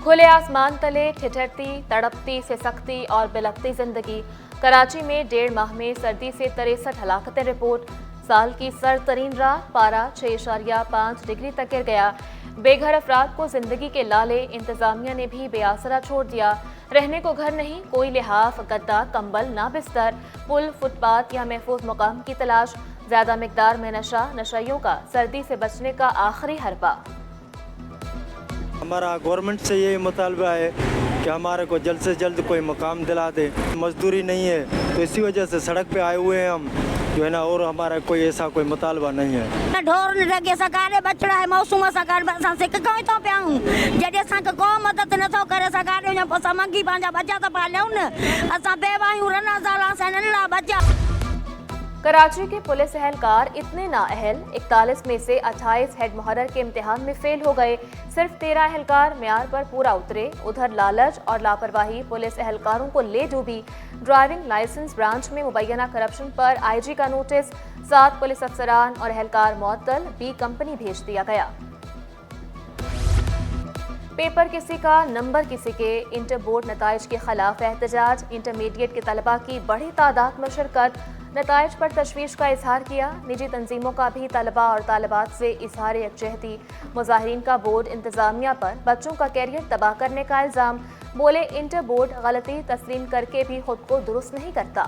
खुले आसमान तले ठिठुरती, तड़पती, सिसकती और बिलखती जिंदगी। कराची में 1.5 माह में सर्दी से 63 हलाकतें रिपोर्ट। साल की सर्दतरीन रात, पारा 6.5 डिग्री तक गिर गया। बेघर अफराद को जिंदगी के लाले इंतजामिया ने भी बेआसरा छोड़ दिया। रहने को घर नहीं, कोई लिहाफ, गद्दा, कंबल, ना बिस्तर। पुल, फुटपाथ या महफूज मुकाम की तलाश। ज्यादा मिकदार में नशाइयों का सर्दी से बचने का आखिरी हरबा। हमारा गवर्नमेंट से ये मुतालबा है कि हमारे को जल्द से जल्द कोई मकाम दिला दे। मजदूरी नहीं है तो इसी वजह से सड़क पे आए हुए हैं हम, जो है ना, और हमारा कोई ऐसा कोई मुतालबा नहीं है। ढोर लगे सरकार बचड़ा है मौसम सरकार सिक तो पियाऊं जॾहिं असांखे को मदद नथो करे सरकार वञो पोइ असां मंगी पंहिंजा बचा त पालियूं न। असां बेवायूं रनाज़ार असां नंढड़ा बचा। कराची के पुलिस एहलकार इतने नाअहल, 41 में से 28 हेड मुहर्रर के इम्तिहान में फेल हो गए। सिर्फ 13 एहलकार मेयार पर पूरा उतरे। उधर लालच और लापरवाही पुलिस एहलकारों को ले डूबी। ड्राइविंग लाइसेंस ब्रांच में मुबैना करप्शन पर IG का नोटिस। 7 पुलिस अफसरान और एहलकार मुअत्तल, B कंपनी भेज दिया गया। पेपर किसी का, नंबर किसी के। इंटर बोर्ड नताइज के खिलाफ एहतजाज। इंटरमीडिएट के तलबा की बड़ी तादाद में शिरकत। नताइज पर तशवीश का इजहार किया। निजी तंजीमों का भी तलबा और तालिबात से इजहार यकजहती। मुजाहिरीन का बोर्ड इंतजामिया पर बच्चों का कैरियर तबाह करने का इल्ज़ाम। बोले, इंटर बोर्ड गलती तस्लीम करके भी खुद को दुरुस्त नहीं करता।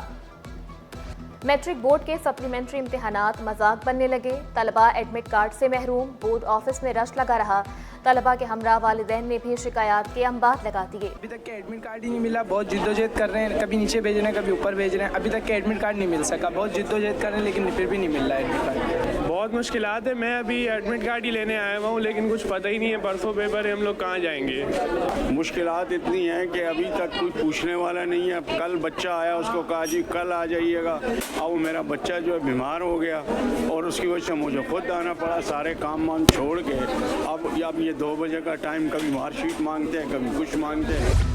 मैट्रिक बोर्ड के सप्लीमेंट्री इम्तिहानात मजाक बनने लगे। तलबा एडमिट कार्ड से महरूम। बोर्ड ऑफिस में रश लगा रहा। तलबा के हमरा वालिदैन ने भी शिकायत के अंबार लगा दिए। अभी तक के एडमिट कार्ड ही नहीं मिला। बहुत जिद्दोजहद कर रहे हैं, कभी नीचे भेज रहे हैं, कभी ऊपर भेज रहे हैं। अभी तक के एडमिट कार्ड नहीं मिल सका। बहुत जिद्दोजहद कर रहे हैं लेकिन फिर भी नहीं मिल रहा है एडमिट कार्ड। बहुत मुश्किलात है। मैं अभी एडमिट कार्ड ही लेने आया हुआ हूँ लेकिन कुछ पता ही नहीं है परसों पेपर है, हम लोग कहाँ जाएंगे। मुश्किलात इतनी हैं कि अभी तक कोई पूछने वाला नहीं है। कल बच्चा आया, उसको कहा जी कल आ जाइएगा। अब मेरा बच्चा जो है बीमार हो गया और उसकी वजह से मुझे खुद आना पड़ा सारे काम वाम छोड़ के। अब ये 2 बजे का टाइम, कभी मार्कशीट मांगते हैं, कभी कुछ मांगते हैं।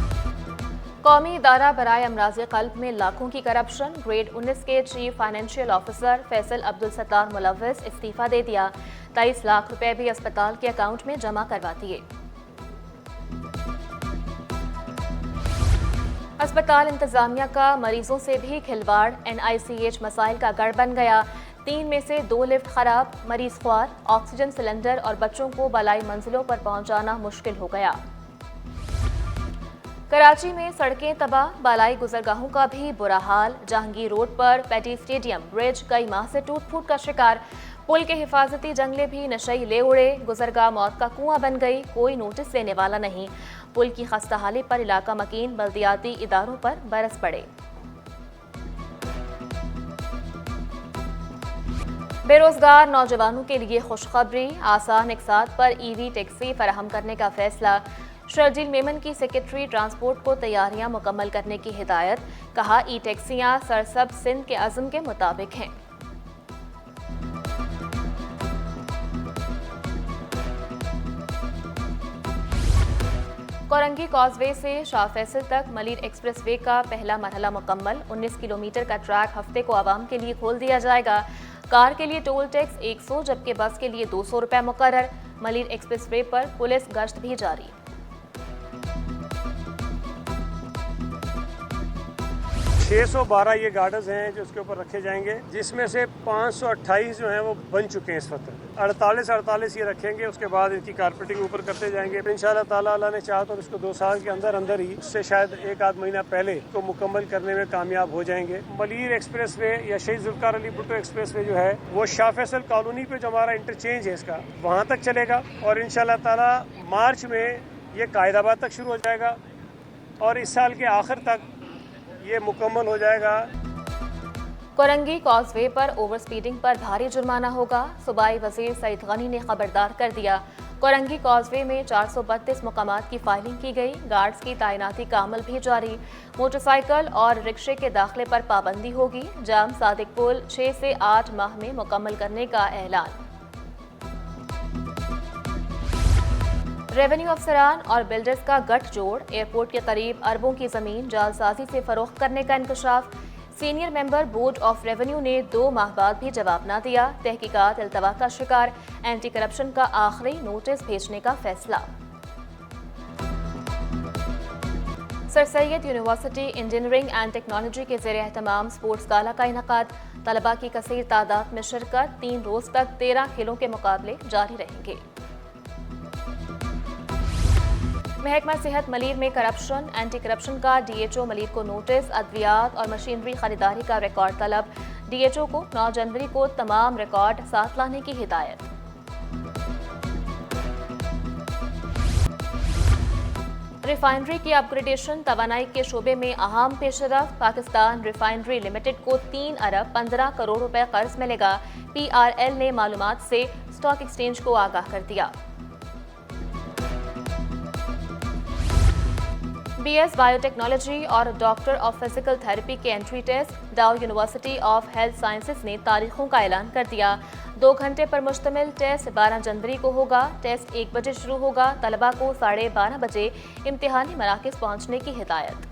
कौमी इदारा बराए अमराज़ क़ल्ब में लाखों की करप्शन। ग्रेड 19 के chief financial officer Faisal Abdul Sattar मुलव्वस इस्तीफा दे दिया। 23 लाख रुपए भी अस्पताल के अकाउंट में जमा करवा दिए। अस्पताल इंतजामिया का मरीजों से भी खिलवाड़। NICH मसाइल का गढ़ बन गया। 3 में से 2 लिफ्ट खराब, मरीज ख्वार। ऑक्सीजन सिलेंडर और बच्चों को बलाई मंजिलों पर पहुंचाना मुश्किल हो गया। कराची में सड़कें तबाह, बालाई गुजरगाहों का भी बुरा हाल। जहांगीर रोड पर पैटी स्टेडियम ब्रिज कई माह से टूट फूट का शिकार। पुल के हिफाजती जंगले भी नशई ले उड़े। गुजरगाह मौत का कुआं बन गई, कोई नोटिस लेने वाला नहीं। पुल की खस्ताहाली पर इलाका मकीन बल्दियाती इदारों पर बरस पड़े। बेरोजगार नौजवानों के लिए खुशखबरी। आसान इकसात पर EV टैक्सी फराहम करने का फैसला। शर्जील मेमन की सेक्रेटरी ट्रांसपोर्ट को तैयारियां मुकम्मल करने की हिदायत। कहा, टैक्सियां सरसब्ज सिंध के अज़्म के मुताबिक हैं। कोरंगी कॉजवे से शाह फैसल तक मलिर एक्सप्रेसवे का पहला मरहला मुकम्मल। 19 किलोमीटर का ट्रैक हफ्ते को आवाम के लिए खोल दिया जाएगा। कार के लिए टोल टैक्स 100 जबकि बस के लिए 200 रुपए मुकर्रर। मलिर एक्सप्रेसवे पर पुलिस गश्त भी जारी। 612 ये गार्डर्स हैं जो उसके ऊपर रखे जाएंगे, जिसमें से 528 जो हैं वो बन चुके हैं इस वक्त। 48 ये रखेंगे, उसके बाद इनकी कारपेटिंग ऊपर करते जाएंगे। इंशाल्लाह ताला अल्लाह ने चाहा तो इसको 2 साल के अंदर अंदर ही, उससे शायद 1 आध महीना पहले इसको मुकम्मल करने में कामयाब हो जाएंगे। मलीर एक्सप्रेस वे या शहीद जुल्फ़िकार अली भुट्टो एक्सप्रेस वे जो है वो शाह फैसल कॉलोनी पे जो हमारा इंटरचेंज है इसका, वहाँ तक चलेगा और इंशाल्लाह ताला मार्च में ये कायदाबाद तक शुरू हो जाएगा और इस साल के आखिर तक ये मुकम्मल हो जाएगा। कोरंगी कॉजवे पर ओवर स्पीडिंग पर भारी जुर्माना होगा। सूबाई वजीर सईद गनी ने खबरदार कर दिया। कोरंगी कॉजवे में 432 मुकामात की फाइलिंग की गई। गार्ड्स की तैनाती का अमल भी जारी। मोटरसाइकिल और रिक्शे के दाखिले पर पाबंदी होगी। जाम सादिक पुल 6 से 8 माह में मुकम्मल करने का ऐलान। रेवेन्यू अफसरान और बिल्डर्स का गठजोड़। एयरपोर्ट के करीब अरबों की जमीन जालसाजी से फरोख्त करने का इंकशाफ। Senior member board of revenue ने 2 माह बाद भी जवाब न दिया। तहकीकात इल्तवा का शिकार। एंटी करप्शन का आखिरी नोटिस भेजने का फैसला। Sir Syed university engineering and technology के ज़ेरे एहतमाम स्पोर्ट्स गाला का इनकाद। तलबा की कसीर तादाद में शिरकत। 3 रोज़ तक 13 खेलों के मुकाबले जारी रहेंगे। महकमा सेहत मलीर में करप्शन। एंटी करप्शन का DHO मलीर को नोटिस। अद्वियात और मशीनरी खरीदारी का रिकॉर्ड तलब। DHO को 9 जनवरी को तमाम रिकॉर्ड साथ लाने की हिदायत। रिफाइनरी की अपग्रेडेशन तवानाई के शोबे में अहम पेशरफ्त। पाकिस्तान रिफाइनरी लिमिटेड को 3 अरब 15 करोड़ रुपए कर्ज मिलेगा। PRL ने मालूमात से स्टॉक एक्सचेंज को आगाह कर दिया। BS बायोटेक्नोलॉजी और डॉक्टर ऑफ फिजिकल थेरेपी के एंट्री टेस्ट। डाउ यूनिवर्सिटी ऑफ हेल्थ साइंसेज ने तारीखों का ऐलान कर दिया। 2 घंटे पर मुश्तमिल टेस्ट 12 जनवरी को होगा। टेस्ट 1 बजे शुरू होगा। तलबा को 12:30 बजे इम्तिहानी मराकज़ पहुंचने की हिदायत।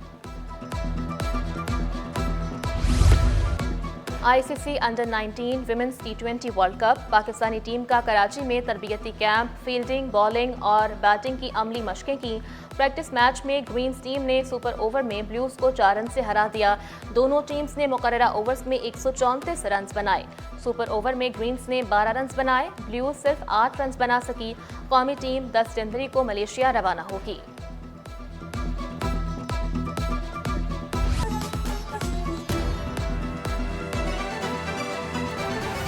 ICC under 19 women's T20 world cup. Pakistani team का कराची में तरबियती कैंप। फील्डिंग, बॉलिंग और बैटिंग की अमली मशकें की। प्रैक्टिस मैच में ग्रीन्स टीम ने सुपर ओवर में ब्लूज को 4 रन से हरा दिया। दोनों टीम्स ने मुकर्ररा ओवर्स में 134 रन बनाए। सुपर ओवर में ग्रीन्स ने 12 रन बनाए। ब्लूज सिर्फ 8 रन बना सकी। कौमी टीम 10 जनवरी को मलेशिया रवाना होगी।